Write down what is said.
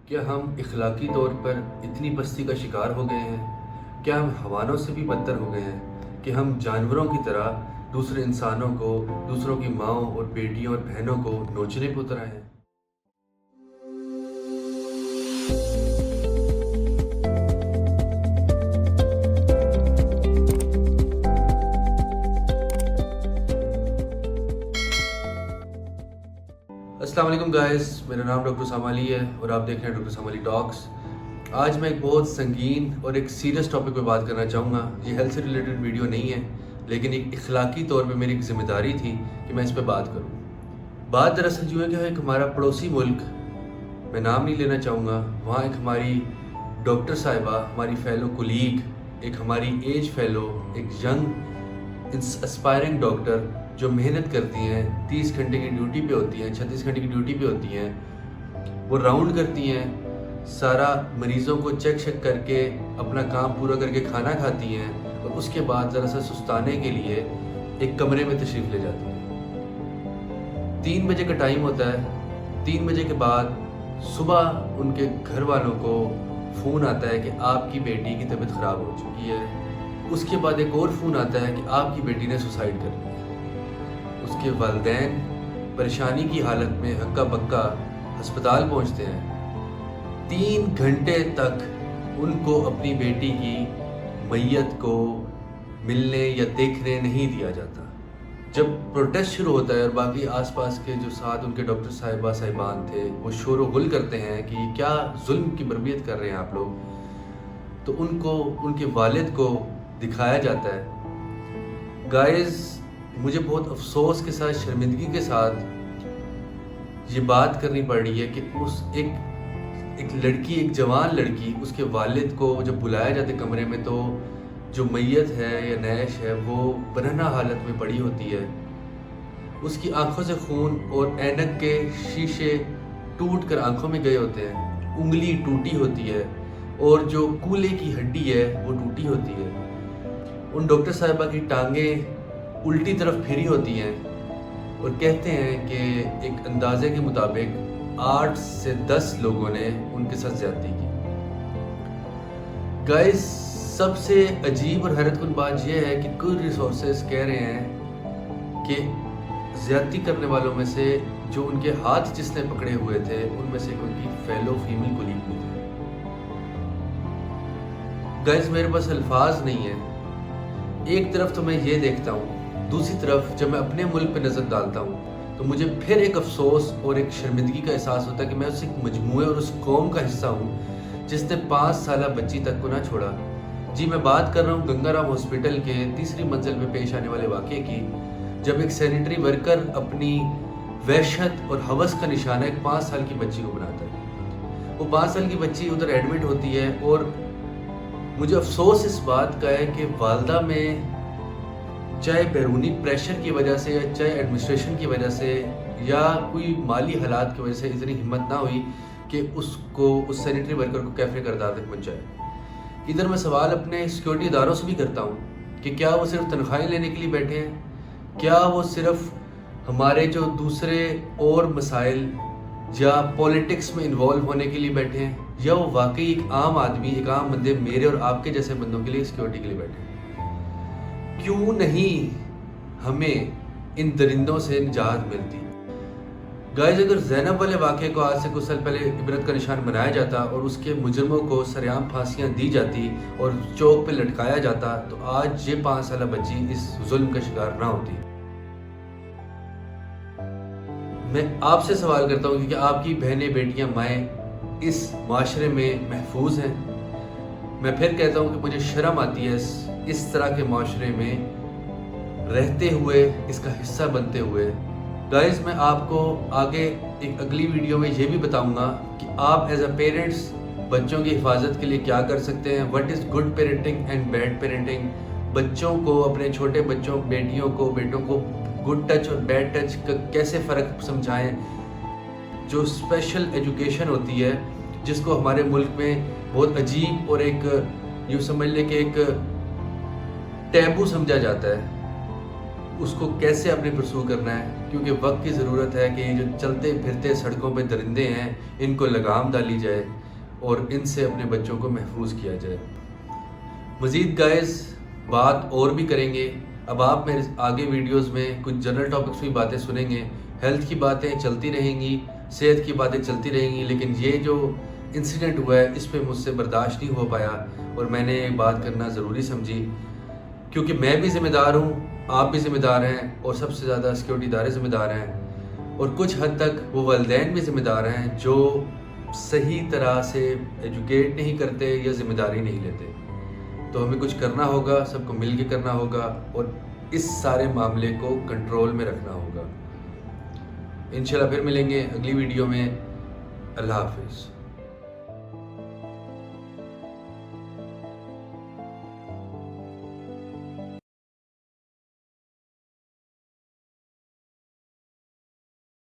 کیا ہم اخلاقی طور پر اتنی پستی کا شکار ہو گئے ہیں؟ کیا ہم حیوانوں سے بھی بدتر ہو گئے ہیں کہ ہم جانوروں کی طرح دوسرے انسانوں کو، دوسروں کی ماؤں اور بیٹیوں اور بہنوں کو نوچنے پہ اتر آئے ہیں؟ السلام علیکم گائز، میرا نام ڈاکٹر اسامہ علی ہے اور آپ دیکھ رہے ہیں ڈاکٹر اسامہ علی ٹاکس۔ آج میں ایک بہت سنگین اور ایک سیریس ٹاپک پہ بات کرنا چاہوں گا۔ یہ ہیلتھ سے ریلیٹڈ ویڈیو نہیں ہے، لیکن ایک اخلاقی طور پہ میری ایک ذمہ داری تھی کہ میں اس پہ بات کروں۔ بات دراصل جو ہے کہ ایک ہمارا پڑوسی ملک، میں نام نہیں لینا چاہوں گا، وہاں ایک ہماری ڈاکٹر صاحبہ، ہماری فیلو کولیگ، ایک ہماری ایج فیلو، ایک ینگ اسپائرنگ ڈاکٹر جو محنت کرتی ہیں، 30 گھنٹے کی ڈیوٹی پہ ہوتی ہیں، 36 گھنٹے کی ڈیوٹی پہ ہوتی ہیں، وہ راؤنڈ کرتی ہیں، سارا مریضوں کو چیک کر کے اپنا کام پورا کر کے کھانا کھاتی ہیں اور اس کے بعد ذرا سا سستانے کے لیے ایک کمرے میں تشریف لے جاتی ہیں۔ 3 بجے کا ٹائم ہوتا ہے۔ 3 بجے کے بعد صبح ان کے گھر والوں کو فون آتا ہے کہ آپ کی بیٹی کی طبیعت خراب ہو چکی ہے۔ اس کے بعد ایک اور فون آتا ہے کہ آپ کی بیٹی نے سوسائڈ کر لیا۔ اس کے والدین پریشانی کی حالت میں ہکا بکا ہسپتال پہنچتے ہیں۔ 3 گھنٹے تک ان کو اپنی بیٹی کی میت کو ملنے یا دیکھنے نہیں دیا جاتا۔ جب پروٹیسٹ شروع ہوتا ہے اور باقی آس پاس کے جو ساتھ ان کے ڈاکٹر صاحبان تھے وہ شور و غل کرتے ہیں کہ یہ کیا ظلم کی تربیت کر رہے ہیں آپ لوگ، تو ان کو ان کے والد کو دکھایا جاتا ہے۔ گائز، مجھے بہت افسوس کے ساتھ، شرمندگی کے ساتھ یہ بات کرنی پڑ رہی ہے کہ ایک لڑکی، ایک جوان لڑکی، اس کے والد کو جب بلایا جاتا ہے کمرے میں، تو جو میت ہے یا نیش ہے وہ برہنہ حالت میں پڑی ہوتی ہے۔ اس کی آنکھوں سے خون اور اینک کے شیشے ٹوٹ کر آنکھوں میں گئے ہوتے ہیں، انگلی ٹوٹی ہوتی ہے اور جو کولے کی ہڈی ہے وہ ٹوٹی ہوتی ہے۔ ان ڈاکٹر صاحبہ کی ٹانگیں الٹی طرف پھری ہوتی ہیں اور کہتے ہیں کہ ایک اندازے کے مطابق 8 سے 10 لوگوں نے ان کے ساتھ زیادتی کی۔ گائز، سب سے عجیب اور حیرت کن بات یہ ہے کہ کچھ ریسورسز کہہ رہے ہیں کہ زیادتی کرنے والوں میں سے جو ان کے ہاتھ جس نے پکڑے ہوئے تھے ان میں سے ان کی فیلو فیمل کولیگ بھی تھے۔ گائز، میرے پاس الفاظ نہیں ہیں۔ ایک طرف تو میں یہ دیکھتا ہوں، دوسری طرف جب میں اپنے ملک پہ نظر ڈالتا ہوں تو مجھے پھر ایک افسوس اور ایک شرمندگی کا احساس ہوتا ہے کہ میں اس ایک مجموعے اور اس قوم کا حصہ ہوں جس نے 5 سالہ بچی تک کو نہ چھوڑا۔ جی، میں بات کر رہا ہوں گنگا رام ہاسپٹل کے 3ری منزل پہ پیش آنے والے واقعے کی، جب ایک سینیٹری ورکر اپنی وحشت اور ہوس کا نشانہ ایک 5 سال کی بچی کو بناتا ہے۔ وہ 5 سال کی بچی ادھر ایڈمٹ ہوتی ہے اور مجھے افسوس اس بات کا ہے کہ والدہ میں چاہے بیرونی پریشر کی وجہ سے یا چاہے ایڈمنسٹریشن کی وجہ سے یا کوئی مالی حالات کی وجہ سے اتنی ہمت نہ ہوئی کہ اس سینیٹری ورکر کو کیفے کردار تک پہنچائے۔ ادھر میں سوال اپنے سیکورٹی اداروں سے بھی کرتا ہوں کہ کیا وہ صرف تنخواہیں لینے کے لیے بیٹھے ہیں؟ کیا وہ صرف ہمارے جو دوسرے اور مسائل یا پولیٹکس میں انوالو ہونے کے لیے بیٹھے ہیں، یا وہ واقعی ایک عام آدمی، ایک عام بندے، میرے اور آپ کے جیسے بندوں کے لیے سیکورٹی کے لیے بیٹھے ہیں؟ کیوں نہیں ہمیں ان درندوں سے نجات ملتی؟ گائز، اگر زینب والے واقعے کو آج سے کچھ سال پہلے عبرت کا نشان بنایا جاتا اور اس کے مجرموں کو سرعام پھانسیاں دی جاتی اور چوک پہ لٹکایا جاتا تو آج یہ 5 سالہ بچی اس ظلم کا شکار نہ ہوتی۔ میں آپ سے سوال کرتا ہوں کہ کیا آپ کی بہنیں، بیٹیاں، مائیں اس معاشرے میں محفوظ ہیں؟ میں پھر کہتا ہوں کہ مجھے شرم آتی ہے اس طرح کے معاشرے میں رہتے ہوئے، اس کا حصہ بنتے ہوئے۔ گائز، میں آپ کو آگے ایک اگلی ویڈیو میں یہ بھی بتاؤں گا کہ آپ ایز اے پیرنٹس بچوں کی حفاظت کے لیے کیا کر سکتے ہیں، what is good parenting and bad parenting. بچوں کو، اپنے چھوٹے بچوں، بیٹیوں کو، بیٹوں کو گڈ ٹچ اور بیڈ ٹچ کا کیسے فرق سمجھائیں۔ جو اسپیشل ایجوکیشن ہوتی ہے جس کو ہمارے ملک میں بہت عجیب اور ایک یوں سمجھ لے کہ ایک ٹیبو سمجھا جاتا ہے، اس کو کیسے اپنے پرسو کرنا ہے۔ کیونکہ وقت کی ضرورت ہے کہ یہ جو چلتے پھرتے سڑکوں پہ درندے ہیں ان کو لگام ڈالی جائے اور ان سے اپنے بچوں کو محفوظ کیا جائے۔ مزید گائز بات اور بھی کریں گے، اب آپ میرے آگے ویڈیوز میں کچھ جنرل ٹاپکس بھی باتیں سنیں گے، ہیلتھ کی باتیں چلتی رہیں گی، صحت کی باتیں چلتی رہیں گی، لیکن یہ جو انسیڈنٹ ہوا ہے اس پہ مجھ سے برداشت نہیں ہو پایا اور میں نے بات کرنا ضروری سمجھی، کیونکہ میں بھی ذمہ دار ہوں، آپ بھی ذمہ دار ہیں، اور سب سے زیادہ سیکورٹی ادارے ذمہ دار ہیں، اور کچھ حد تک وہ والدین بھی ذمہ دار ہیں جو صحیح طرح سے ایجوکیٹ نہیں کرتے یا ذمہ داری نہیں لیتے۔ تو ہمیں کچھ کرنا ہوگا، سب کو مل کے کرنا ہوگا اور اس سارے معاملے کو کنٹرول میں رکھنا ہوگا۔ انشاءاللہ پھر ملیں گے اگلی ویڈیو میں۔ اللہ حافظ۔